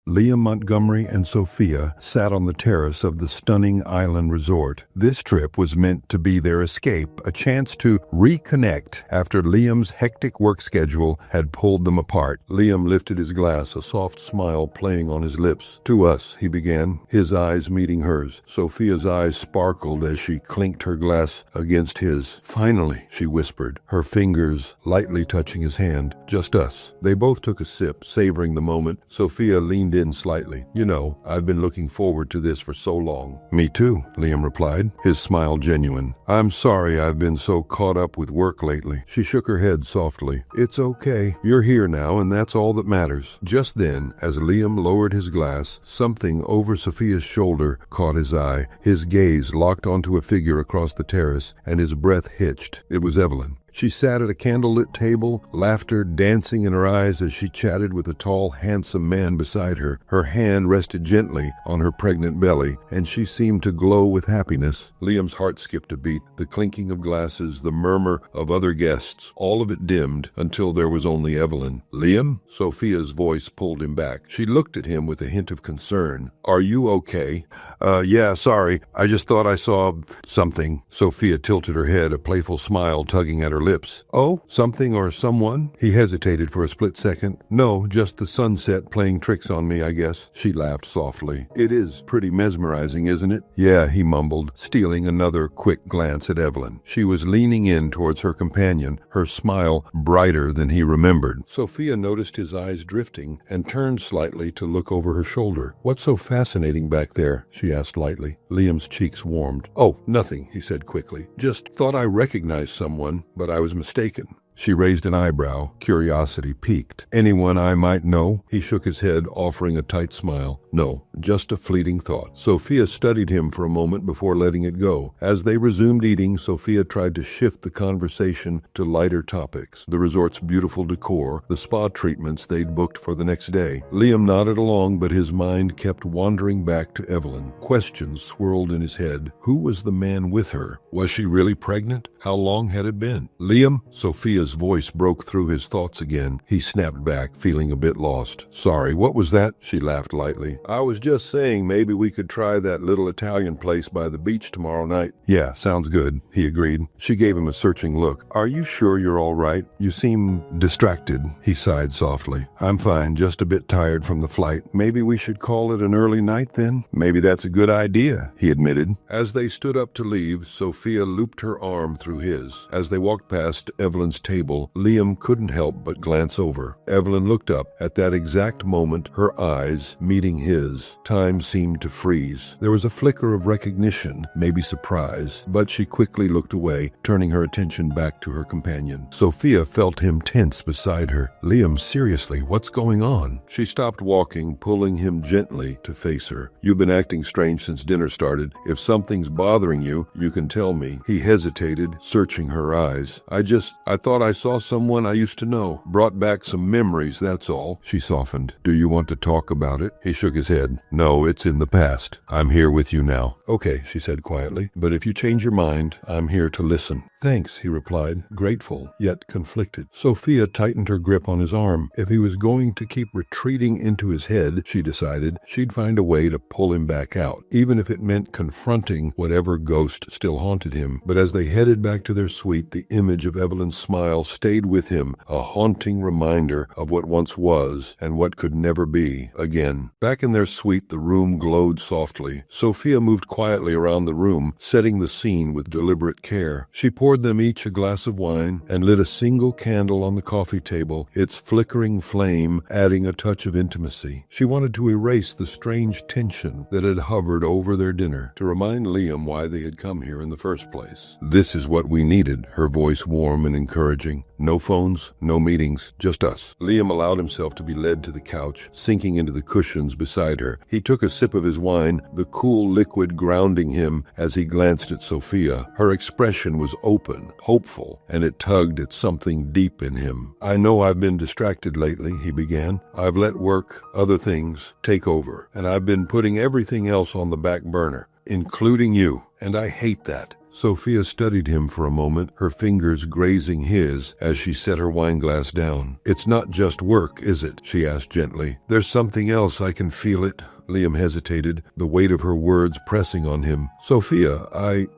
Liam Montgomery and Sophia sat on the terrace of the stunning island resort. This trip was meant to be their escape, a chance to reconnect after Liam's hectic work schedule had pulled them apart. Liam lifted his glass, a soft smile playing on his lips. "To us," he began, his eyes meeting hers. Sophia's eyes sparkled as she clinked her glass against his. "Finally," she whispered, her fingers lightly touching his hand. "Just us." They both took a sip, savoring the moment. Sophia leaned in slightly. "You know, I've been looking forward to this for so long." "Me too," Liam replied, his smile genuine. "I'm sorry I've been so caught up with work lately." She shook her head softly. "It's okay. You're here now, and that's all that matters." Just then, as Liam lowered his glass, something over Sophia's shoulder caught his eye. His gaze locked onto a figure across the terrace, and his breath hitched. It was Evelyn. She sat at a candlelit table, laughter dancing in her eyes as she chatted with a tall, handsome man beside her. Her hand rested gently on her pregnant belly, and she seemed to glow with happiness. Liam's heart skipped a beat. The clinking of glasses, the murmur of other guests, all of it dimmed until there was only Evelyn. "Liam?" Sophia's voice pulled him back. She looked at him with a hint of concern. "Are you okay?" Yeah, sorry. I just thought I saw something." Sophia tilted her head, a playful smile tugging at her lips. "Oh, something or someone?" He hesitated for a split second. "No, just the sunset playing tricks on me, I guess." She laughed softly. "It is pretty mesmerizing, isn't it?" "Yeah," he mumbled, stealing another quick glance at Evelyn. She was leaning in towards her companion, her smile brighter than he remembered. Sophia noticed his eyes drifting and turned slightly to look over her shoulder. "What's so fascinating back there?" she asked lightly. Liam's cheeks warmed. "Oh, nothing," he said quickly. "Just thought I recognized someone, but I was mistaken." She raised an eyebrow, curiosity piqued. "Anyone I might know?" He shook his head, offering a tight smile. "No, just a fleeting thought." Sophia studied him for a moment before letting it go. As they resumed eating, Sophia tried to shift the conversation to lighter topics. The resort's beautiful decor, the spa treatments they'd booked for the next day. Liam nodded along, but his mind kept wandering back to Evelyn. Questions swirled in his head. Who was the man with her? Was she really pregnant? How long had it been? "Liam?" Sophia's voice broke through his thoughts again. He snapped back, feeling a bit lost. "Sorry, what was that?" She laughed lightly. "I was just saying maybe we could try that little Italian place by the beach tomorrow night." "Yeah, sounds good," he agreed. She gave him a searching look. "Are you sure you're all right? You seem distracted." He sighed softly. "I'm fine, just a bit tired from the flight. Maybe we should call it an early night then?" "Maybe that's a good idea," he admitted. As they stood up to leave, Sophia looped her arm through his. As they walked past Evelyn's table, Liam couldn't help but glance over. Evelyn looked up. At that exact moment, her eyes meeting his. Time seemed to freeze. There was a flicker of recognition, maybe surprise, but she quickly looked away, turning her attention back to her companion. Sophia felt him tense beside her. "Liam, seriously, what's going on?" She stopped walking, pulling him gently to face her. "You've been acting strange since dinner started. If something's bothering you, you can tell me." He hesitated, searching her eyes. I thought I saw someone I used to know. Brought back some memories, that's all." She softened. "Do you want to talk about it?" He shook his head. "No, it's in the past. I'm here with you now." "Okay," she said quietly. "But if you change your mind, I'm here to listen." "Thanks," he replied, grateful, yet conflicted. Sophia tightened her grip on his arm. If he was going to keep retreating into his head, she decided, she'd find a way to pull him back out, even if it meant confronting whatever ghost still haunted him. But as they headed back to their suite, the image of Evelyn's smile stayed with him, a haunting reminder of what once was and what could never be again. Back in their suite, the room glowed softly. Sophia moved quietly around the room, setting the scene with deliberate care. She poured them each a glass of wine and lit a single candle on the coffee table, its flickering flame adding a touch of intimacy. She wanted to erase the strange tension that had hovered over their dinner, to remind Liam why they had come here in the first place. "This is what we needed," her voice warm and encouraging. "No phones, no meetings, just us." Liam allowed himself to be led to the couch, sinking into the cushions beside her. He took a sip of his wine, the cool liquid grounding him as he glanced at Sophia. Her expression was open, hopeful, and it tugged at something deep in him. "I know I've been distracted lately," he began. "I've let work, other things, take over, and I've been putting everything else on the back burner, including you, and I hate that." Sophia studied him for a moment, her fingers grazing his as she set her wineglass down. "It's not just work, is it?" she asked gently. "There's something else, I can feel it." Liam hesitated, the weight of her words pressing on him. "Sophia,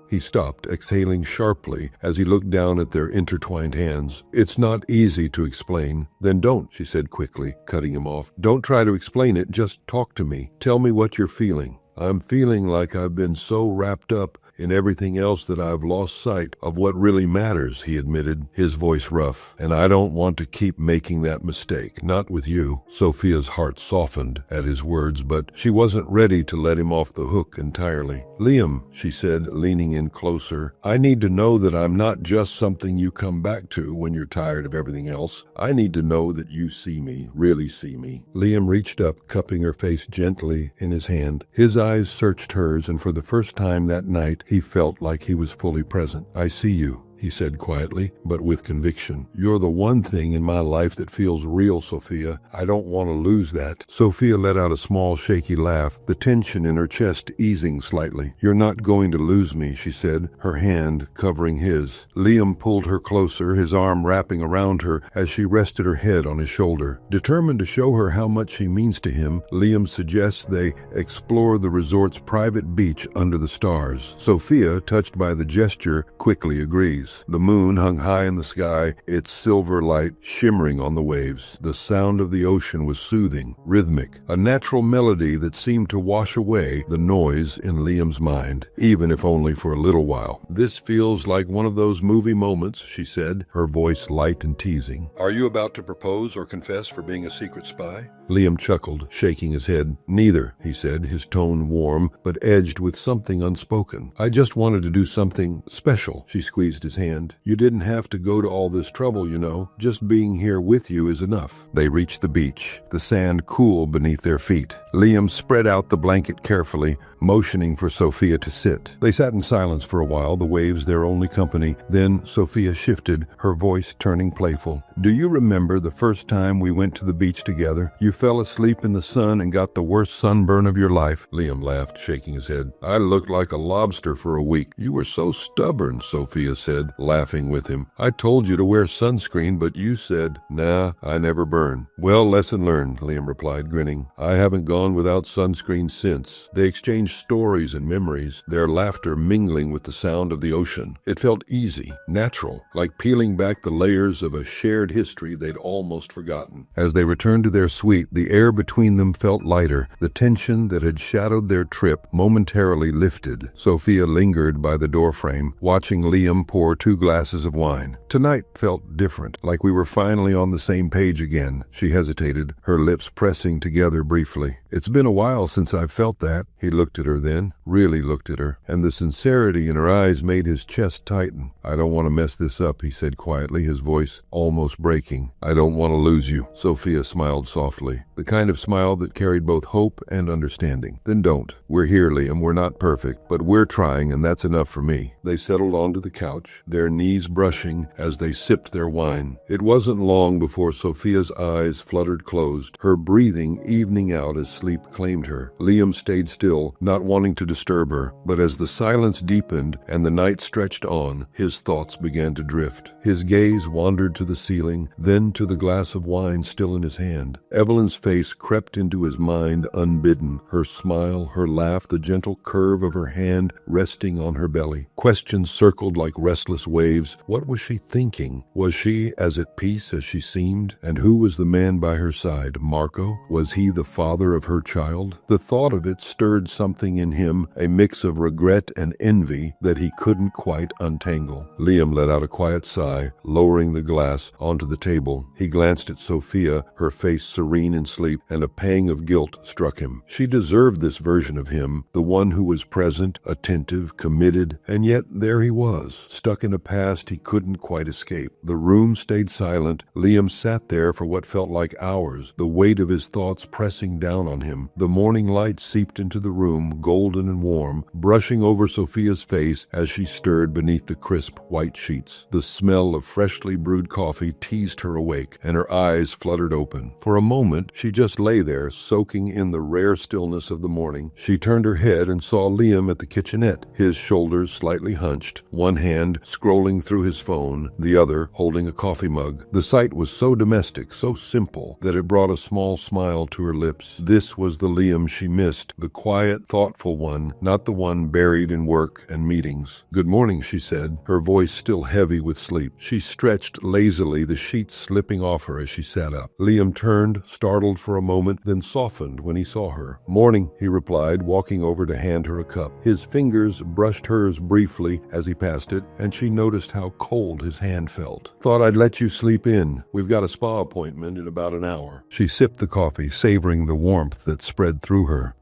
He stopped, exhaling sharply as he looked down at their intertwined hands. "It's not easy to explain." "Then don't," she said quickly, cutting him off. "Don't try to explain it, just talk to me. Tell me what you're feeling." "I'm feeling like I've been so wrapped up in everything else that I've lost sight of what really matters," he admitted, his voice rough. "And I don't want to keep making that mistake, not with you." Sophia's heart softened at his words, but she wasn't ready to let him off the hook entirely. "Liam," she said, leaning in closer, "I need to know that I'm not just something you come back to when you're tired of everything else. I need to know that you see me, really see me." Liam reached up, cupping her face gently in his hand. His eyes searched hers, and for the first time that night, he felt like he was fully present. "I see you," he said quietly, but with conviction. "You're the one thing in my life that feels real, Sophia. I don't want to lose that." Sophia let out a small, shaky laugh, the tension in her chest easing slightly. "You're not going to lose me," she said, her hand covering his. Liam pulled her closer, his arm wrapping around her as she rested her head on his shoulder. Determined to show her how much she means to him, Liam suggests they explore the resort's private beach under the stars. Sophia, touched by the gesture, quickly agrees. The moon hung high in the sky, its silver light shimmering on the waves. The sound of the ocean was soothing, rhythmic, a natural melody that seemed to wash away the noise in Liam's mind, even if only for a little while. "This feels like one of those movie moments," she said, her voice light and teasing. "Are you about to propose or confess for being a secret spy?" Liam chuckled, shaking his head. "Neither," he said, his tone warm, but edged with something unspoken. "I just wanted to do something special." She squeezed his hand. "You didn't have to go to all this trouble, you know. Just being here with you is enough." They reached the beach, the sand cool beneath their feet. Liam spread out the blanket carefully, motioning for Sophia to sit. They sat in silence for a while, the waves their only company. Then Sophia shifted, her voice turning playful. "Do you remember the first time we went to the beach together? You fell asleep in the sun and got the worst sunburn of your life." Liam laughed, shaking his head. "I looked like a lobster for a week." "You were so stubborn," Sophia said, laughing with him. "I told you to wear sunscreen, but you said, 'Nah, I never burn.'" "Well, lesson learned," Liam replied, grinning. "I haven't gone without sunscreen since." They exchanged stories and memories, their laughter mingling with the sound of the ocean. It felt easy, natural, like peeling back the layers of a shared history they'd almost forgotten. As they returned to their suite, the air between them felt lighter. The tension that had shadowed their trip momentarily lifted. Sophia lingered by the doorframe, watching Liam pour 2 glasses of wine. "Tonight felt different, like we were finally on the same page again." She hesitated, her lips pressing together briefly. "It's been a while since I've felt that." He looked at her then, really looked at her, and the sincerity in her eyes made his chest tighten. "I don't want to mess this up," he said quietly, his voice almost breaking. "I don't want to lose you." Sophia smiled softly, the kind of smile that carried both hope and understanding. "Then don't. We're here, Liam. We're not perfect, but we're trying, and that's enough for me." They settled onto the couch, their knees brushing as they sipped their wine. It wasn't long before Sophia's eyes fluttered closed, her breathing evening out as sleep claimed her. Liam stayed still, not wanting to disturb her, but as the silence deepened and the night stretched on, his thoughts began to drift. His gaze wandered to the ceiling, then to the glass of wine still in his hand. Evelyn's face crept into his mind unbidden, her smile, her laugh, the gentle curve of her hand resting on her belly. Questions circled like restless waves. What was she thinking? Was she as at peace as she seemed? And who was the man by her side? Marco? Was he the father of her child? The thought of it stirred something in him, a mix of regret and envy that he couldn't quite untangle. Liam let out a quiet sigh, lowering the glass onto the table. He glanced at Sophia, her face serene in sleep, and a pang of guilt struck him. She deserved this version of him, the one who was present, attentive, committed, and yet there he was, stuck in a past he couldn't quite escape. The room stayed silent. Liam sat there for what felt like hours, the weight of his thoughts pressing down on him. The morning light seeped into the room, golden and warm, brushing over Sophia's face as she stirred beneath the crisp white sheets. The smell of freshly brewed coffee teased her awake, and her eyes fluttered open. For a moment, she just lay there, soaking in the rare stillness of the morning. She turned her head and saw Liam at the kitchenette, his shoulders slightly hunched, one hand scrolling through his phone, the other holding a coffee mug. The sight was so domestic, so simple, that it brought a small smile to her lips. This was the Liam she missed, the quiet, thoughtful one, not the one buried in work and meetings. "Good morning," she said, her voice still heavy with sleep. She stretched lazily, the sheets slipping off her as she sat up. Liam turned, startled for a moment, then softened when he saw her. "Morning," he replied, walking over to hand her a cup. His fingers brushed hers briefly as he passed it, and she noticed how cold his hand felt. "Thought I'd let you sleep in. We've got a spa appointment in about an hour." She sipped the coffee, savoring the warmth that spread through her.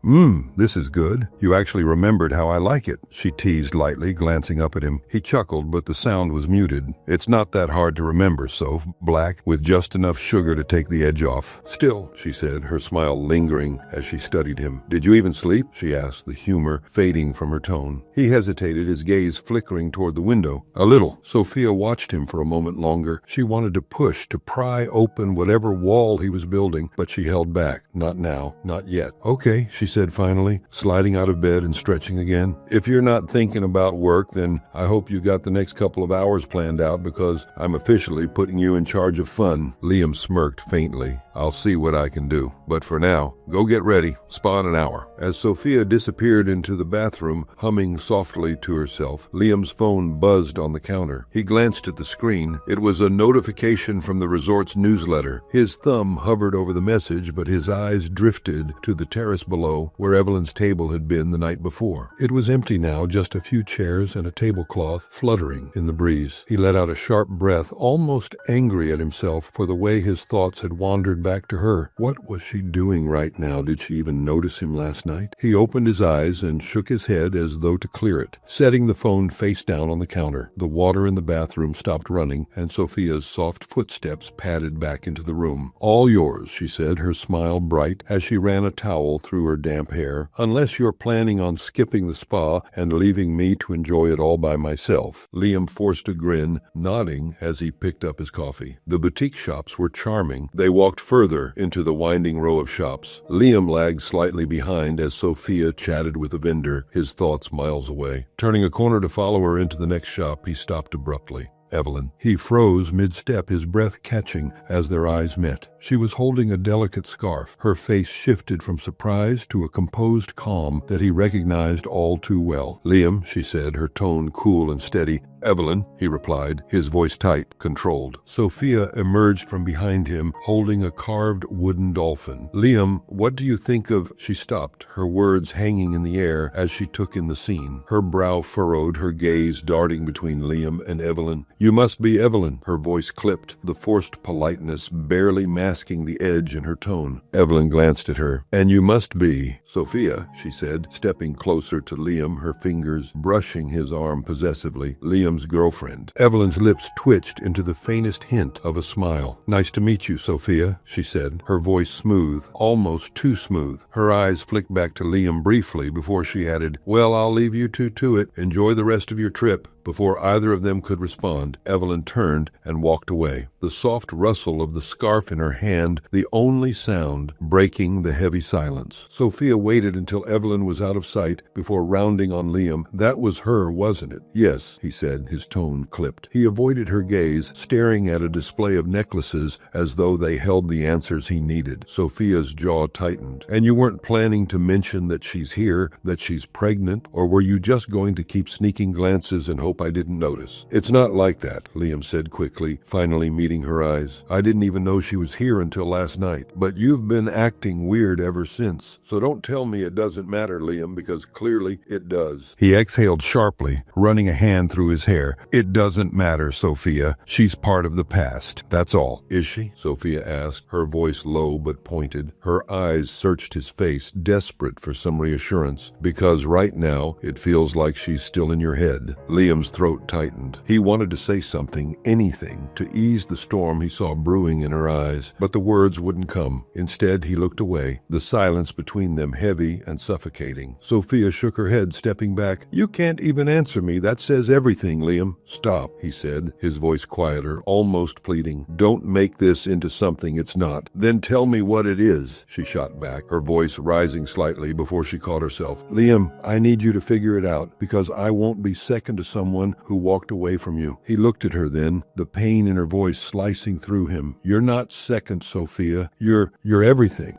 This is good. You actually remembered how I like it," she teased lightly, glancing up at him. He chuckled, but the sound was muted. "It's not that hard to remember, Soph. Black, with just enough sugar to take the edge off." "Still," she said, her smile lingering as she studied him. "Did you even sleep?" she asked, the humor fading from her tone. He hesitated, his gaze flickering toward the window. "A little." Sophia watched him for a moment longer. She wanted to push, to pry open whatever wall he was building, but she held back. "Not now, not yet." "Okay," she said finally, sliding out of bed and stretching again. "If you're not thinking about work, then I hope you got the next couple of hours planned out, because I'm officially putting you in charge of fun." Liam smirked faintly. "I'll see what I can do. But for now, go get ready. Spa in an hour." As Sophia disappeared into the bathroom, humming softly to herself, Liam's phone buzzed on the counter. He glanced at the screen. It was a notification from the resort's newsletter. His thumb hovered over the message, but his eyes drifted to the terrace below, where Evelyn's table had been the night before. It was empty now, just a few chairs and a tablecloth fluttering in the breeze. He let out a sharp breath, almost angry at himself for the way his thoughts had wandered back to her. What was she doing right now? Did she even notice him last night? He opened his eyes and shook his head as though to clear it, setting the phone face down on the counter. The water in the bathroom stopped running, and Sophia's soft footsteps padded back into the room. "All yours," she said, her smile bright as she ran a towel through her damp hair. "Unless you're planning on skipping the spa and leaving me to enjoy it all by myself." Liam forced a grin, nodding as he picked up his coffee. The boutique shops were charming. They walked further into the winding row of shops. Liam lagged slightly behind as Sophia chatted with a vendor, his thoughts miles away. Turning a corner to follow her into the next shop, he stopped abruptly. "Evelyn." He froze mid-step, his breath catching as their eyes met. She was holding a delicate scarf. Her face shifted from surprise to a composed calm that he recognized all too well. "Liam," she said, her tone cool and steady. "Evelyn," he replied, his voice tight, controlled. Sophia emerged from behind him, holding a carved wooden dolphin. "Liam, what do you think of—" She stopped, her words hanging in the air as she took in the scene. Her brow furrowed, her gaze darting between Liam and Evelyn. "You must be Evelyn." Her voice clipped, the forced politeness barely masking the edge in her tone. Evelyn glanced at her. "And you must be Sophia," she said, stepping closer to Liam, her fingers brushing his arm possessively. "Liam's girlfriend." Evelyn's lips twitched into the faintest hint of a smile. "Nice to meet you, Sophia," she said, her voice smooth, almost too smooth. Her eyes flicked back to Liam briefly before she added, "Well, I'll leave you two to it. Enjoy the rest of your trip." Before either of them could respond, Evelyn turned and walked away, the soft rustle of the scarf in her hand the only sound breaking the heavy silence. Sophia waited until Evelyn was out of sight before rounding on Liam. "That was her, wasn't it?" "Yes," he said, his tone clipped. He avoided her gaze, staring at a display of necklaces as though they held the answers he needed. Sophia's jaw tightened. "And you weren't planning to mention that she's here, that she's pregnant, or were you just going to keep sneaking glances and hope I didn't notice?" "It's not like that," Liam said quickly, finally meeting her eyes. "I didn't even know she was here until last night. But you've been acting weird ever since. So don't tell me it doesn't matter, Liam, because clearly it does." He exhaled sharply, running a hand through his hair. "It doesn't matter, Sophia. She's part of the past. That's all." "Is she?" Sophia asked, her voice low but pointed. Her eyes searched his face, desperate for some reassurance. "Because right now, it feels like she's still in your head." Liam Liam's throat tightened. He wanted to say something, anything, to ease the storm he saw brewing in her eyes, but the words wouldn't come. Instead, he looked away, the silence between them heavy and suffocating. Sophia shook her head, stepping back. "You can't even answer me. That says everything, Liam." "Stop," he said, his voice quieter, almost pleading. "Don't make this into something it's not." "Then tell me what it is," she shot back, her voice rising slightly before she caught herself. "Liam, I need you to figure it out, because I won't be second to someone who walked away from you." He looked at her then, the pain in her voice slicing through him. "You're not second, Sophia. You're everything.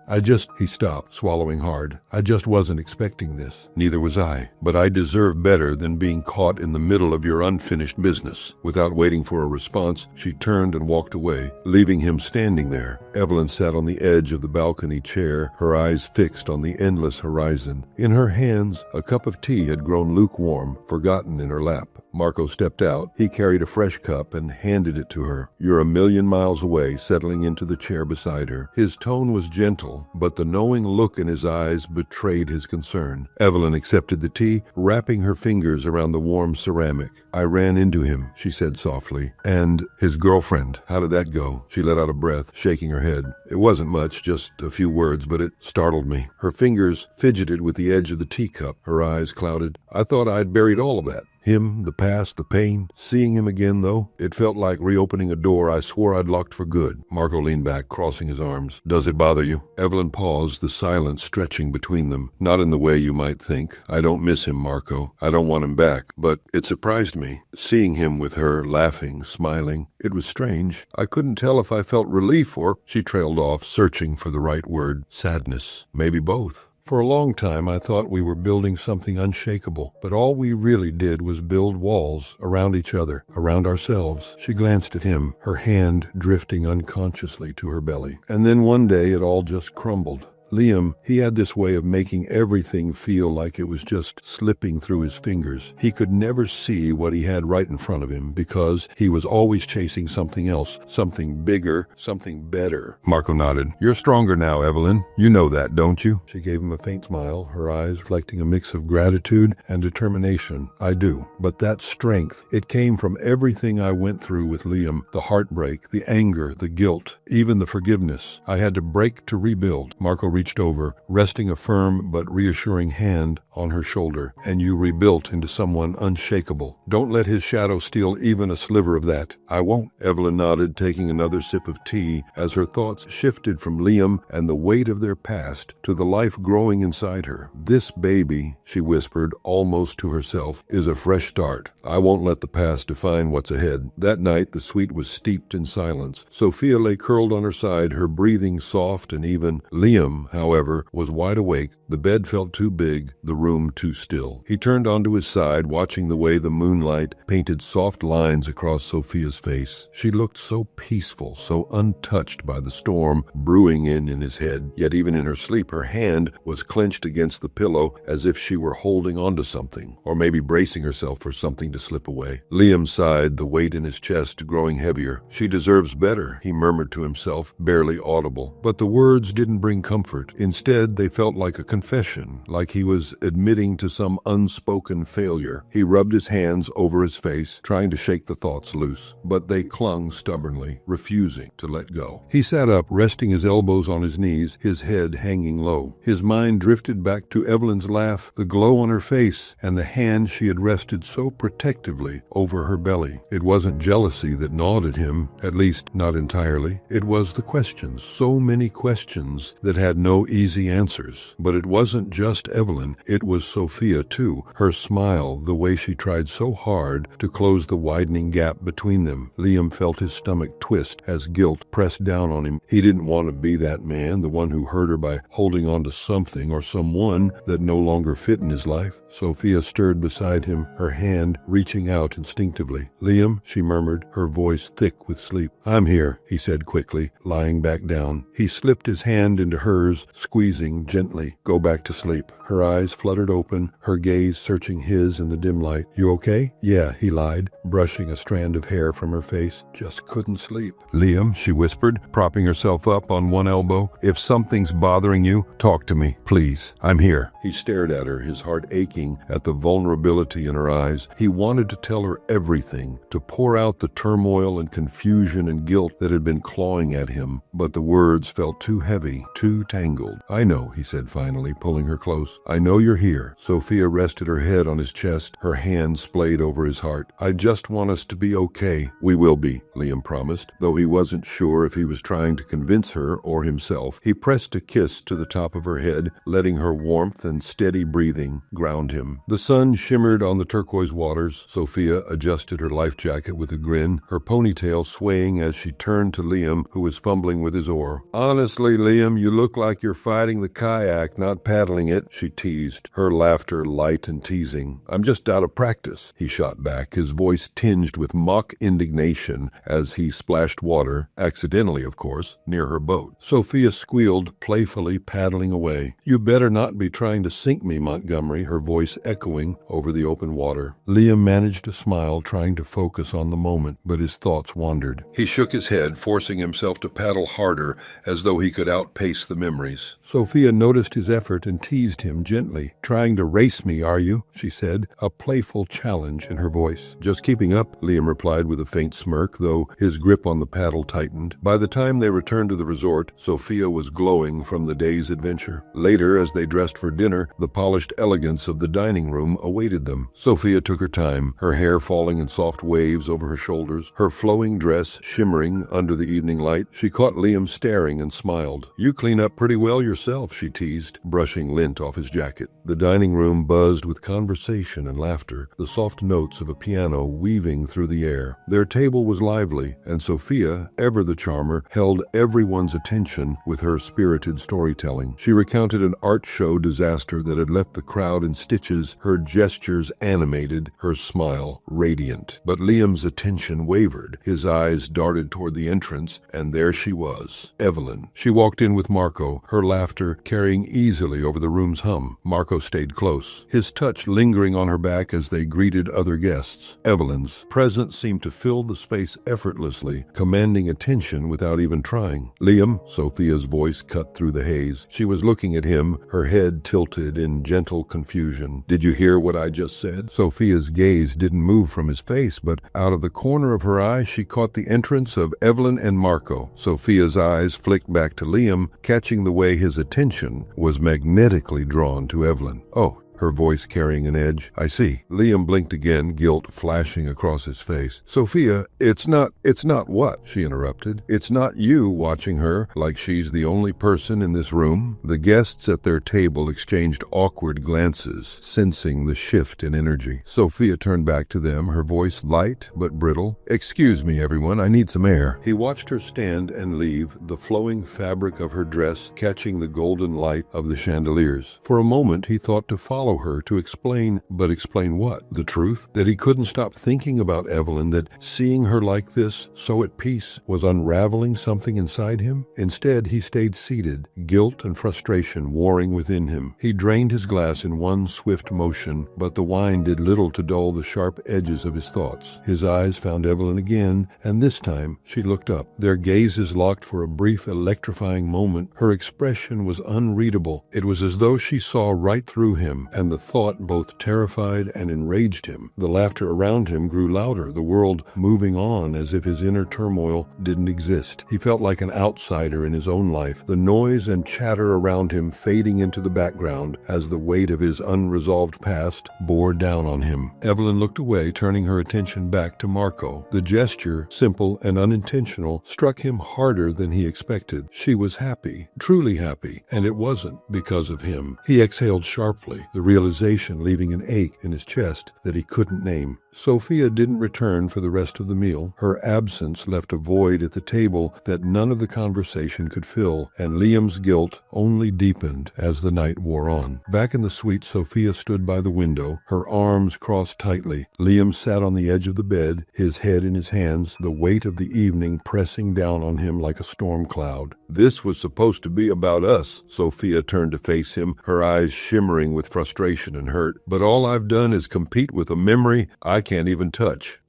He stopped, swallowing hard. "I just wasn't expecting this." "Neither was I. But I deserve better than being caught in the middle of your unfinished business." Without waiting for a response, she turned and walked away, leaving him standing there. Evelyn sat on the edge of the balcony chair, her eyes fixed on the endless horizon. In her hands, a cup of tea had grown lukewarm, forgotten in her lap. Marco stepped out. He carried a fresh cup and handed it to her. "You're a million miles away," settling into the chair beside her. His tone was gentle, but the knowing look in his eyes betrayed his concern. Evelyn accepted the tea, wrapping her fingers around the warm ceramic. "I ran into him," she said softly. "And his girlfriend. How did that go?" She let out a breath, shaking her head. "It wasn't much, just a few words, but it startled me." Her fingers fidgeted with the edge of the teacup, her eyes clouded. "I thought I'd buried all of that. Him, the past, the pain. Seeing him again, though, it felt like reopening a door I swore I'd locked for good." Marco leaned back, crossing his arms. "Does it bother you?" Evelyn paused, the silence stretching between them. "Not in the way you might think. I don't miss him, Marco. I don't want him back. But it surprised me, seeing him with her, laughing, smiling. It was strange. I couldn't tell if I felt relief or—" She trailed off, searching for the right word. "Sadness. Maybe both. For a long time, I thought we were building something unshakable, but all we really did was build walls around each other, around ourselves." She glanced at him, her hand drifting unconsciously to her belly. "And then one day it all just crumbled. Liam, he had this way of making everything feel like it was just slipping through his fingers. He could never see what he had right in front of him because he was always chasing something else, something bigger, something better." Marco nodded. "You're stronger now, Evelyn. You know that, don't you?" She gave him a faint smile, her eyes reflecting a mix of gratitude and determination. "I do. But that strength, it came from everything I went through with Liam, the heartbreak, the anger, the guilt, even the forgiveness. I had to break to rebuild." Marco reached over, resting a firm but reassuring hand on her shoulder. "And you rebuilt into someone unshakable. Don't let his shadow steal even a sliver of that." "I won't." Evelyn nodded, taking another sip of tea as her thoughts shifted from Liam and the weight of their past to the life growing inside her. "This baby," she whispered, almost to herself, "is a fresh start. I won't let the past define what's ahead." That night, the suite was steeped in silence. Sophia lay curled on her side, her breathing soft and even. Liam, however, was wide awake. The bed felt too big, the room too still. He turned onto his side, watching the way the moonlight painted soft lines across Sophia's face. She looked so peaceful, so untouched by the storm brewing in his head. Yet even in her sleep, her hand was clenched against the pillow as if she were holding onto something, or maybe bracing herself for something to slip away. Liam sighed, the weight in his chest growing heavier. "She deserves better," he murmured to himself, barely audible. But the words didn't bring comfort. Instead, they felt like a confession, like he was admitting to some unspoken failure. He rubbed his hands over his face, trying to shake the thoughts loose, but they clung stubbornly, refusing to let go. He sat up, resting his elbows on his knees, his head hanging low. His mind drifted back to Evelyn's laugh, the glow on her face, and the hand she had rested so protectively over her belly. It wasn't jealousy that gnawed at him, at least not entirely. It was the questions, so many questions that had no easy answers. But it wasn't just Evelyn, it was Sophia too. Her smile, the way she tried so hard to close the widening gap between them. Liam felt his stomach twist as guilt pressed down on him. He didn't want to be that man, the one who hurt her by holding on to something or someone that no longer fit in his life. Sophia stirred beside him, her hand reaching out instinctively. "Liam," she murmured, her voice thick with sleep. "I'm here," he said quickly, lying back down. He slipped his hand into hers, shoulders, squeezing gently. Go back to sleep. Her eyes fluttered open, her gaze searching his in the dim light. You okay? Yeah, he lied, brushing a strand of hair from her face. Just couldn't sleep. Liam, she whispered, propping herself up on one elbow. If something's bothering you, talk to me, please. I'm here. He stared at her, his heart aching at the vulnerability in her eyes. He wanted to tell her everything, to pour out the turmoil and confusion and guilt that had been clawing at him, but the words felt too heavy, too tangled. I know, he said finally, pulling her close. I know you're here. Sophia rested her head on his chest, her hand splayed over his heart. I just want us to be okay. We will be, Liam promised, though he wasn't sure if he was trying to convince her or himself. He pressed a kiss to the top of her head, letting her warmth and steady breathing ground him. The sun shimmered on the turquoise waters. Sophia adjusted her life jacket with a grin, her ponytail swaying as she turned to Liam, who was fumbling with his oar. Honestly, Liam, you look like you're fighting the kayak, not paddling it, she teased, her laughter light and teasing. I'm just out of practice, he shot back, his voice tinged with mock indignation as he splashed water, accidentally of course, near her boat. Sophia squealed, playfully paddling away. You better not be trying to sink me, Montgomery, her voice echoing over the open water. Liam managed to smile, trying to focus on the moment, but his thoughts wandered. He shook his head, forcing himself to paddle harder, as though he could outpace the memories. Sophia noticed his effort and teased him gently. Trying to race me, are you? She said, a playful challenge in her voice. Just keeping up, Liam replied with a faint smirk, though his grip on the paddle tightened. By the time they returned to the resort, Sophia was glowing from the day's adventure. Later, as they dressed for dinner, the polished elegance of the dining room awaited them. Sophia took her time, her hair falling in soft waves over her shoulders, her flowing dress shimmering under the evening light. She caught Liam staring and smiled. You clean up pretty well yourself, she teased, brushing lint off his jacket. The dining room buzzed with conversation and laughter, the soft notes of a piano weaving through the air. Their table was lively, and Sophia, ever the charmer, held everyone's attention with her spirited storytelling. She recounted an art show disaster that had left the crowd in stitches, her gestures animated, her smile radiant. But Liam's attention wavered. His eyes darted toward the entrance, and there she was, Evelyn. She walked in with Marco, her laughter carrying easily over the room's hum. Marco stayed close, his touch lingering on her back as they greeted other guests. Evelyn's presence seemed to fill the space effortlessly, commanding attention without even trying. Liam, Sophia's voice cut through the haze. She was looking at him, her head tilted in gentle confusion. Did you hear what I just said? Sophia's gaze didn't move from his face, but out of the corner of her eye she caught the entrance of Evelyn and Marco. Sophia's eyes flicked back to Liam, catching the way his attention was magnetically drawn to Evelyn. Oh, her voice carrying an edge. I see. Liam blinked again, guilt flashing across his face. Sophia, it's not what? She interrupted. It's not you watching her like she's the only person in this room. The guests at their table exchanged awkward glances, sensing the shift in energy. Sophia turned back to them, her voice light but brittle. Excuse me, everyone, I need some air. He watched her stand and leave, the flowing fabric of her dress catching the golden light of the chandeliers. For a moment he thought to follow her to explain, but explain what? The truth? That he couldn't stop thinking about Evelyn, that seeing her like this, so at peace, was unraveling something inside him? Instead, he stayed seated, guilt and frustration warring within him. He drained his glass in one swift motion, but the wine did little to dull the sharp edges of his thoughts. His eyes found Evelyn again, and this time she looked up. Their gazes locked for a brief, electrifying moment. Her expression was unreadable. It was as though she saw right through him, and the thought both terrified and enraged him. The laughter around him grew louder, the world moving on as if his inner turmoil didn't exist. He felt like an outsider in his own life, the noise and chatter around him fading into the background as the weight of his unresolved past bore down on him. Evelyn looked away, turning her attention back to Marco. The gesture, simple and unintentional, struck him harder than he expected. She was happy, truly happy, and it wasn't because of him. He exhaled sharply, the realization leaving an ache in his chest that he couldn't name. Sophia didn't return for the rest of the meal. Her absence left a void at the table that none of the conversation could fill, and Liam's guilt only deepened as the night wore on. Back in the suite, Sophia stood by the window, her arms crossed tightly. Liam sat on the edge of the bed, his head in his hands, the weight of the evening pressing down on him like a storm cloud. This was supposed to be about us. Sophia turned to face him, her eyes shimmering with frustration and hurt. But all I've done is compete with a memory I can't even touch.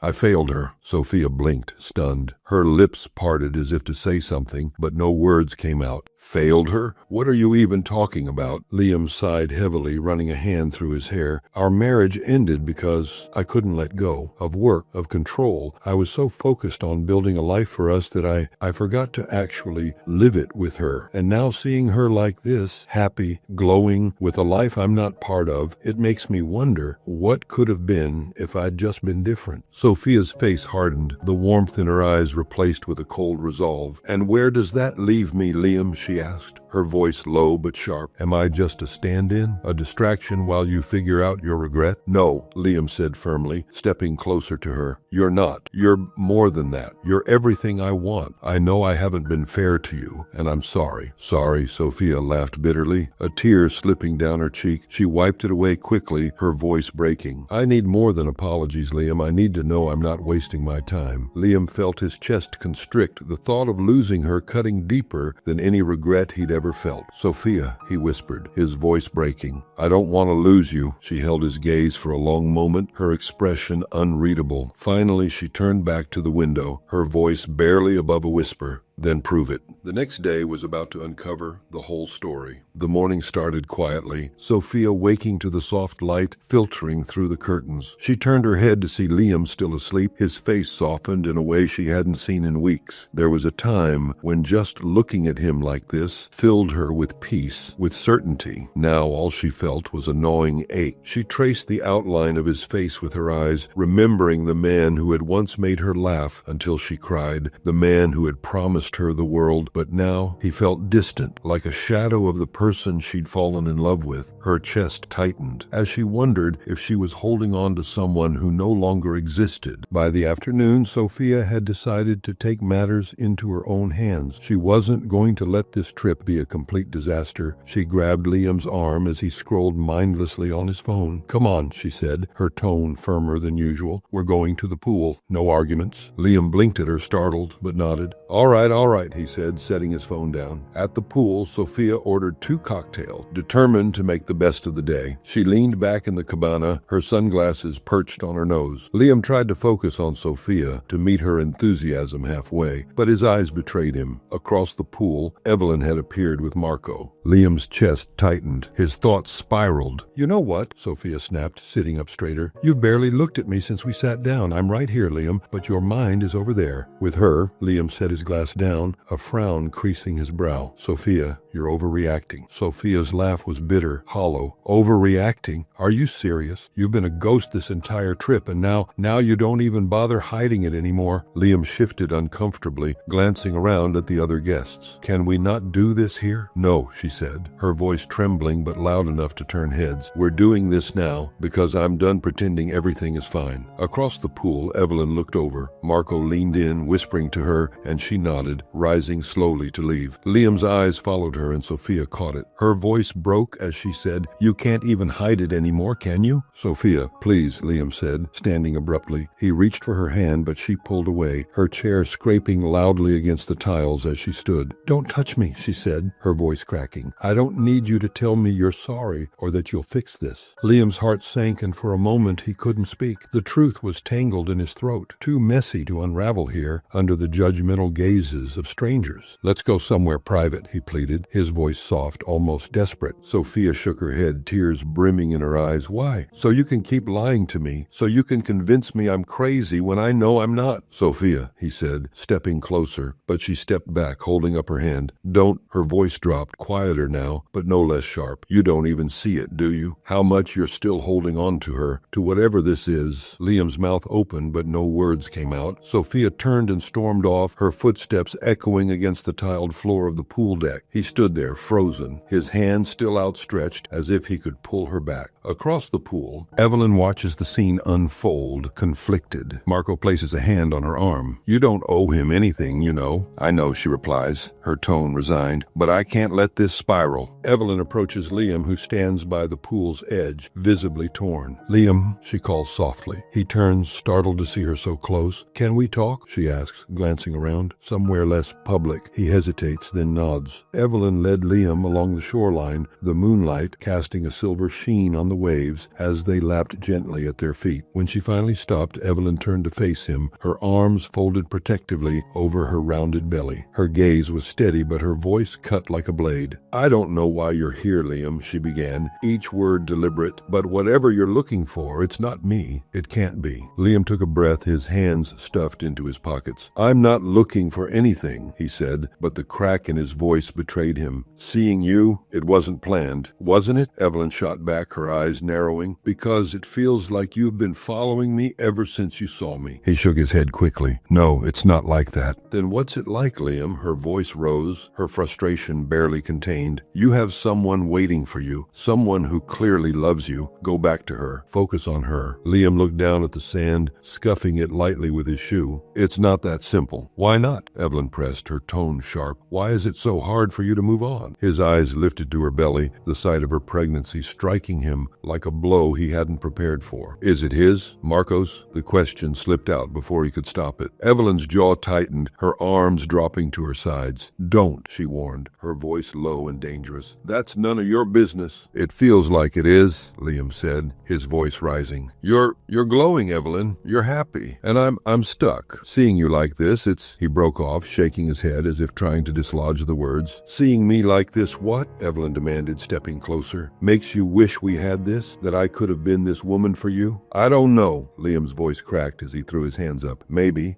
I failed her. Sophia blinked, stunned. Her lips parted as if to say something, but no words came out. Failed her? What are you even talking about? Liam sighed heavily, running a hand through his hair. Our marriage ended because I couldn't let go of work, of control. I was so focused on building a life for us that I forgot to actually live it with her. And now seeing her like this, happy, glowing, with a life I'm not part of, it makes me wonder what could have been if I'd just been different. Sophia's face hardened, the warmth in her eyes replaced with a cold resolve. And where does that leave me, Liam? She asked, her voice low but sharp. Am I just a stand-in, a distraction while you figure out your regret? No, Liam said firmly, stepping closer to her. You're not. You're more than that. You're everything I want. I know I haven't been fair to you, and I'm sorry. Sorry, Sophia laughed bitterly, a tear slipping down her cheek. She wiped it away quickly, her voice breaking. I need more than apologies, Liam. I need to know I'm not wasting my time. Liam felt his chest constrict, the thought of losing her cutting deeper than any regret he'd ever felt. Sophia, he whispered, his voice breaking. I don't want to lose you. She held his gaze for a long moment, her expression unreadable. Finally, she turned back to the window, her voice barely above a whisper. Then prove it. The next day was about to uncover the whole story. The morning started quietly, Sophia waking to the soft light filtering through the curtains. She turned her head to see Liam still asleep, his face softened in a way she hadn't seen in weeks. There was a time when just looking at him like this filled her with peace, with certainty. Now all she felt was a gnawing ache. She traced the outline of his face with her eyes, remembering the man who had once made her laugh until she cried, the man who had promised her the world, but now he felt distant, like a shadow of the person she'd fallen in love with. Her chest tightened as she wondered if she was holding on to someone who no longer existed. By the afternoon, Sophia had decided to take matters into her own hands. She wasn't going to let this trip be a complete disaster. She grabbed Liam's arm as he scrolled mindlessly on his phone. Come on, she said, her tone firmer than usual. We're going to the pool. No arguments. Liam blinked at her, startled, but nodded. All right, he said, setting his phone down. At the pool, Sophia ordered 2 cocktails, determined to make the best of the day. She leaned back in the cabana, her sunglasses perched on her nose. Liam tried to focus on Sophia to meet her enthusiasm halfway, but his eyes betrayed him. Across the pool, Evelyn had appeared with Marco. Liam's chest tightened. His thoughts spiraled. You know what? Sophia snapped, sitting up straighter. You've barely looked at me since we sat down. I'm right here, Liam, but your mind is over there. With her, Liam set his glass down, a frown creasing his brow. Sophia, you're overreacting. Sophia's laugh was bitter, hollow. Overreacting? Are you serious? You've been a ghost this entire trip, and now you don't even bother hiding it anymore. Liam shifted uncomfortably, glancing around at the other guests. Can we not do this here? No, she said, her voice trembling but loud enough to turn heads. We're doing this now because I'm done pretending everything is fine. Across the pool, Evelyn looked over. Marco leaned in, whispering to her, and she nodded, rising slowly to leave. Liam's eyes followed her, and Sophia caught it. Her voice broke as she said, You can't even hide it anymore, can you? Sophia, please, Liam said, standing abruptly. He reached for her hand, but she pulled away, her chair scraping loudly against the tiles as she stood. Don't touch me, she said, her voice cracking. I don't need you to tell me you're sorry or that you'll fix this. Liam's heart sank, and for a moment he couldn't speak. The truth was tangled in his throat, too messy to unravel here under the judgmental gazes of strangers. Let's go somewhere private, he pleaded, his voice soft, almost desperate. Sophia shook her head, tears brimming in her eyes. Why? So you can keep lying to me, so you can convince me I'm crazy when I know I'm not. Sophia, he said, stepping closer, but she stepped back, holding up her hand. Don't. Her voice dropped, quieter now, but no less sharp. You don't even see it, do you? How much you're still holding on to her, to whatever this is. Liam's mouth opened, but no words came out. Sophia turned and stormed off, her footsteps echoing against the tiled floor of the pool deck. He stood stood there frozen, his hand still outstretched as if he could pull her back. Across the pool, Evelyn watches the scene unfold, conflicted. Marco places a hand on her arm. "You don't owe him anything, you know." "I know," she replies, her tone resigned, "but I can't let this spiral." Evelyn approaches Liam, who stands by the pool's edge, visibly torn. "Liam," she calls softly. He turns, startled to see her so close. "Can we talk?" she asks, glancing around. "Somewhere less public." He hesitates, then nods. Evelyn led Liam along the shoreline, the moonlight casting a silver sheen on the waves as they lapped gently at their feet. When she finally stopped, Evelyn turned to face him, her arms folded protectively over her rounded belly. Her gaze was steady, but her voice cut like a blade. "I don't know why you're here, Liam," she began, each word deliberate, "but whatever you're looking for, it's not me. It can't be." Liam took a breath, his hands stuffed into his pockets. "I'm not looking for anything," he said, but the crack in his voice betrayed him. "Seeing you, it wasn't planned, wasn't it?" Evelyn shot back, her eyes narrowing. "Because it feels like you've been following me ever since you saw me." He shook his head quickly. "No, it's not like that." "Then what's it like, Liam?" Her voice rose, her frustration barely contained. "You have someone waiting for you, someone who clearly loves you. Go back to her. Focus on her." Liam looked down at the sand, scuffing it lightly with his shoe. "It's not that simple." "Why not?" Evelyn pressed, her tone sharp. "Why is it so hard for you to move on?" His eyes lifted to her belly, the sight of her pregnancy striking him like a blow he hadn't prepared for. "Is it his? Marco's?" The question slipped out before he could stop it. Evelyn's jaw tightened, her arms dropping to her sides. "Don't," she warned, her voice low and dangerous. "That's none of your business." "It feels like it is," Liam said, his voice rising. You're glowing, Evelyn. You're happy. And I'm stuck. Seeing you like this, He broke off, shaking his head as if trying to dislodge the words. "Seeing me like this what?" Evelyn demanded, stepping closer. "Makes you wish we had this? That I could have been this woman for you?" "I don't know." Liam's voice cracked as he threw his hands up. Maybe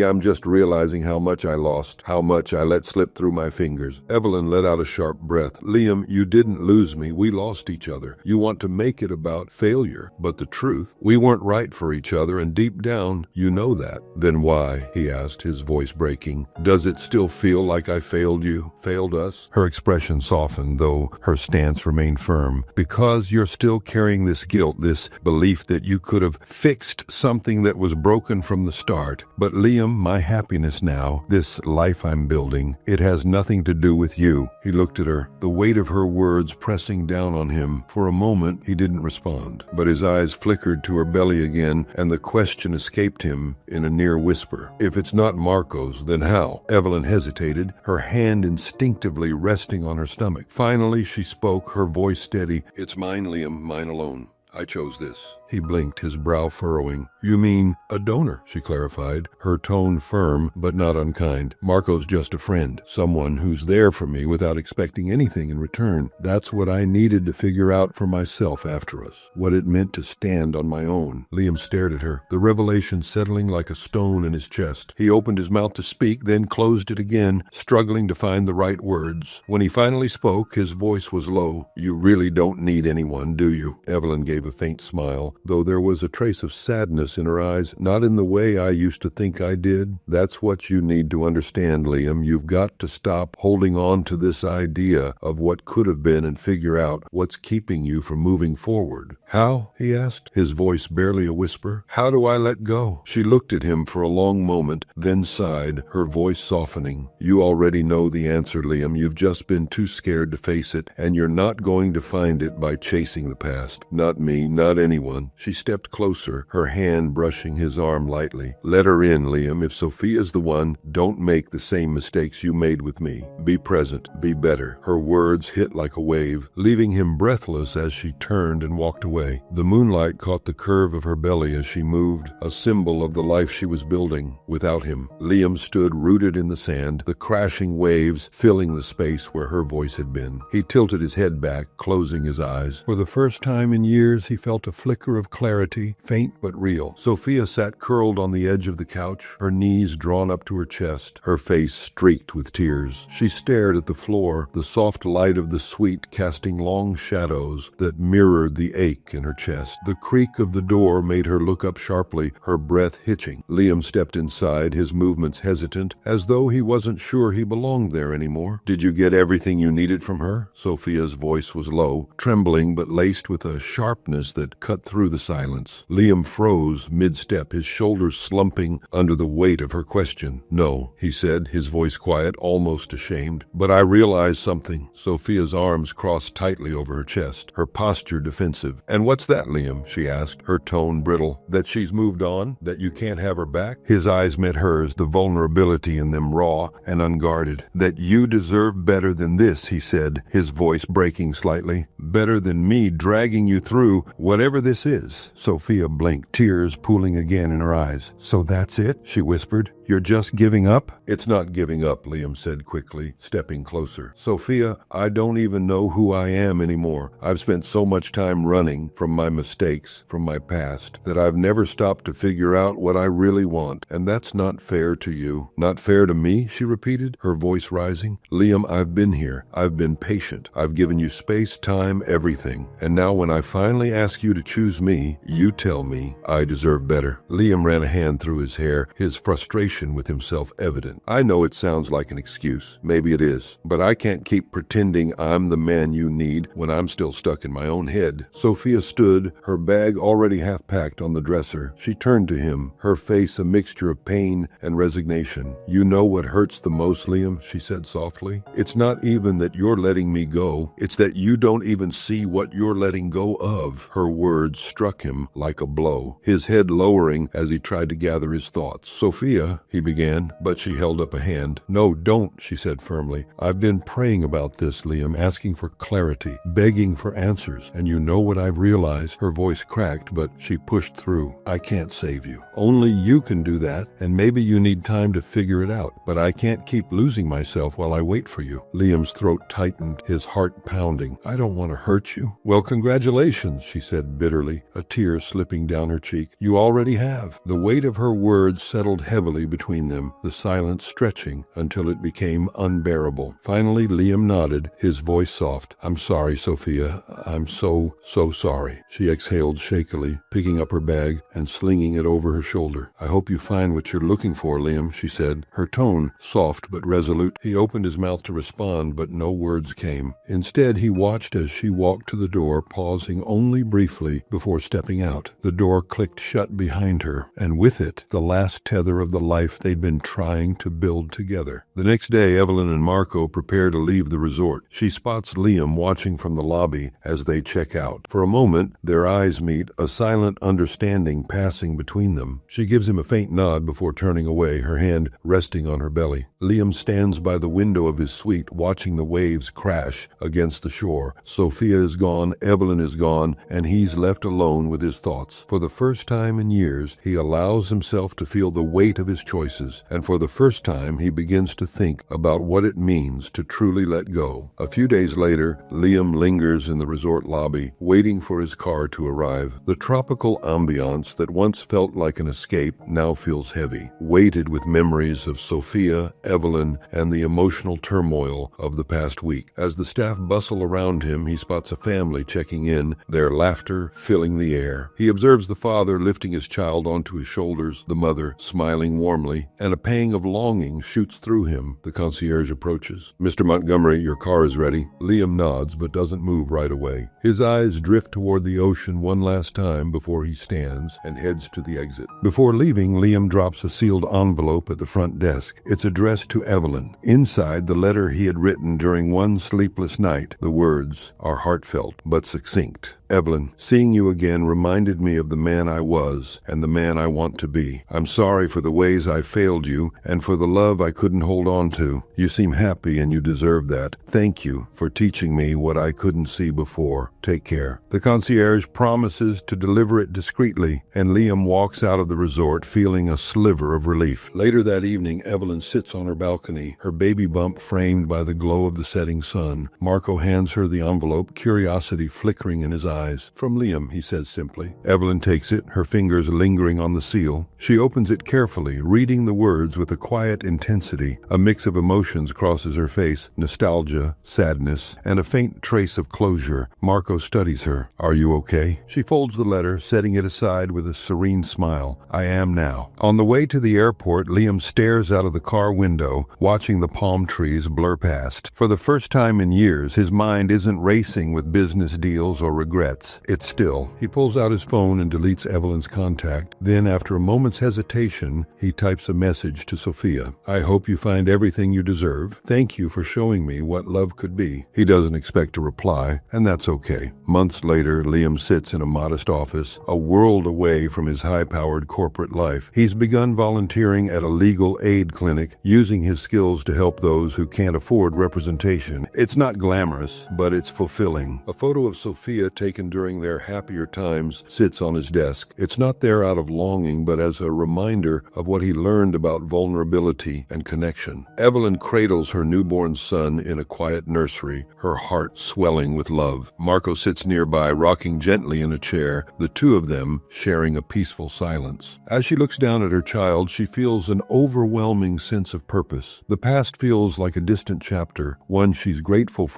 I'm just realizing how much I lost, how much I let slip through my fingers." Evelyn let out a sharp breath. "Liam, you didn't lose me. We lost each other. You want to make it about failure. But the truth, we weren't right for each other, and deep down, you know that." "Then why?" he asked, his voice breaking. "Does it still feel like I failed you? Failed us?" Her expression softened, though her stance remained firm. "Because you're still carrying this guilt, this belief that you could have fixed something that was broken from the start. But Liam, my happiness now, this life I'm building, it has nothing to do with you." He looked at her, the weight of her words pressing down on him. For a moment, he didn't respond, but his eyes flickered to her belly again, and the question escaped him in a near whisper. "If it's not Marco's, then how?" Evelyn hesitated, her hand instinctively resting on her stomach. Finally, she spoke, her voice steady. "It's mine, Liam, mine alone. I chose this." He blinked, his brow furrowing. "You mean a donor?" she clarified, her tone firm but not unkind. "Marco's just a friend, someone who's there for me without expecting anything in return. That's what I needed to figure out for myself after us, what it meant to stand on my own." Liam stared at her, the revelation settling like a stone in his chest. He opened his mouth to speak, then closed it again, struggling to find the right words. When he finally spoke, his voice was low. "You really don't need anyone, do you?" Evelyn gave a faint smile, though there was a trace of sadness in her eyes. "Not in the way I used to think I did. That's what you need to understand, Liam. You've got to stop holding on to this idea of what could have been and figure out what's keeping you from moving forward." "How?" he asked, his voice barely a whisper. "How do I let go?" She looked at him for a long moment, then sighed, her voice softening. "You already know the answer, Liam. You've just been too scared to face it, and you're not going to find it by chasing the past. Not me, not anyone." She stepped closer, her hand brushing his arm lightly. "Let her in, Liam. If Sophia's the one, don't make the same mistakes you made with me. Be present, be better." Her words hit like a wave, leaving him breathless as she turned and walked away. The moonlight caught the curve of her belly as she moved, a symbol of the life she was building without him. Liam stood rooted in the sand, the crashing waves filling the space where her voice had been. He tilted his head back, closing his eyes. For the first time in years, he felt a flicker of clarity, faint but real. Sophia sat curled on the edge of the couch, her knees drawn up to her chest, her face streaked with tears. She stared at the floor, the soft light of the suite casting long shadows that mirrored the ache in her chest. The creak of the door made her look up sharply, her breath hitching. Liam stepped inside, his movements hesitant, as though he wasn't sure he belonged there anymore. "Did you get everything you needed from her?" Sophia's voice was low, trembling but laced with a sharpness that cut through the silence. Liam froze mid-step, his shoulders slumping under the weight of her question. "No," he said, his voice quiet, almost ashamed. "But I realized something." Sophia's arms crossed tightly over her chest, her posture defensive. "And what's that, Liam?" she asked, her tone brittle. "That she's moved on? That you can't have her back?" His eyes met hers, the vulnerability in them raw and unguarded. "That you deserve better than this," he said, his voice breaking slightly. "Better than me dragging you through whatever this is." Sophia blinked, tears pooling again in her eyes. "So that's it?" she whispered. "You're just giving up?" "It's not giving up," Liam said quickly, stepping closer. "Sophia, I don't even know who I am anymore. I've spent so much time running from my mistakes, from my past, that I've never stopped to figure out what I really want. And that's not fair to you." "Not fair to me?" she repeated, her voice rising. "Liam, I've been here. I've been patient. I've given you space, time, everything. And now when I finally ask you to choose me, you tell me I deserve better." Liam ran a hand through his hair, his frustration with himself evident. "I know it sounds like an excuse. Maybe it is. But I can't keep pretending I'm the man you need when I'm still stuck in my own head." Sophia stood, her bag already half packed on the dresser. She turned to him, her face a mixture of pain and resignation. "You know what hurts the most, Liam," she said softly. "It's not even that you're letting me go. It's that you don't even see what you're letting go of." Her words struck him like a blow, his head lowering as he tried to gather his thoughts. "Sophia," he began, but she held up a hand. "No, don't," she said firmly. "I've been praying about this, Liam, asking for clarity, begging for answers. And you know what I've realized?" Her voice cracked, but she pushed through. "I can't save you. Only you can do that, and maybe you need time to figure it out. But I can't keep losing myself while I wait for you." Liam's throat tightened, his heart pounding. "I don't want to hurt you." "Well, congratulations," she said bitterly, a tear slipping down her cheek. "You already have." The weight of her words settled heavily between them, the silence stretching until it became unbearable. Finally, Liam nodded, his voice soft. "I'm sorry, Sophia. I'm so sorry." She exhaled shakily, picking up her bag and slinging it over her shoulder. "I hope you find what you're looking for, Liam," she said, her tone soft but resolute. He opened his mouth to respond, but no words came. Instead, he watched as she walked to the door, pausing only briefly before stepping out. The door clicked shut behind her, and with it, the last tether of the life they'd been trying to build together. The next day, Evelyn and Marco prepare to leave the resort. She spots Liam watching from the lobby as they check out. For a moment, their eyes meet, a silent understanding passing between them. She gives him a faint nod before turning away, her hand resting on her belly. Liam stands by the window of his suite, watching the waves crash against the shore. Sophia is gone, Evelyn is gone, and he's left alone with his thoughts. For the first time in years, he allows himself to feel the weight of his choices, and for the first time, he begins to think about what it means to truly let go. A few days later, Liam lingers in the resort lobby, waiting for his car to arrive. The tropical ambiance that once felt like an escape now feels heavy, weighted with memories of Sophia, Evelyn, and the emotional turmoil of the past week. As the staff bustle around him, he spots a family checking in, their laughter filling the air. He observes the father lifting his child onto his shoulders, the mother smiling warmly, and a pang of longing shoots through him. The concierge approaches. "Mr. Montgomery, your car is ready." Liam nods but doesn't move right away. His eyes drift toward the ocean one last time before he stands and heads to the exit. Before leaving, Liam drops a sealed envelope at the front desk. It's addressed to Evelyn. Inside, the letter he had written during one sleepless night. The words are heartfelt but succinct. "Evelyn, seeing you again reminded me of the man I was and the man I want to be. I'm sorry for the ways I failed you and for the love I couldn't hold on to. You seem happy and you deserve that. Thank you for teaching me what I couldn't see before. Take care." The concierge promises to deliver it discreetly, and Liam walks out of the resort feeling a sliver of relief. Later that evening, Evelyn sits on her balcony, her baby bump framed by the glow of the setting sun. Marco hands her the envelope, curiosity flickering in his eyes. eyes. "From Liam," he says simply. Evelyn takes it, her fingers lingering on the seal. She opens it carefully, reading the words with a quiet intensity. A mix of emotions crosses her face: nostalgia, sadness, and a faint trace of closure. Marco studies her. "Are you okay?" She folds the letter, setting it aside with a serene smile. "I am now." On the way to the airport, Liam stares out of the car window, watching the palm trees blur past. For the first time in years, his mind isn't racing with business deals or regrets. It's still. He pulls out his phone and deletes Evelyn's contact. Then, after a moment's hesitation, he types a message to Sophia. "I hope you find everything you deserve. Thank you for showing me what love could be." He doesn't expect a reply, and that's okay. Months later, Liam sits in a modest office, a world away from his high-powered corporate life. He's begun volunteering at a legal aid clinic, using his skills to help those who can't afford representation. It's not glamorous, but it's fulfilling. A photo of Sophia taken during their happier times sits on his desk. It's not there out of longing, but as a reminder of what he learned about vulnerability and connection. Evelyn cradles her newborn son in a quiet nursery, her heart swelling with love. Marco sits nearby, rocking gently in a chair, the two of them sharing a peaceful silence. As she looks down at her child, she feels an overwhelming sense of purpose. The past feels like a distant chapter, one she's grateful for.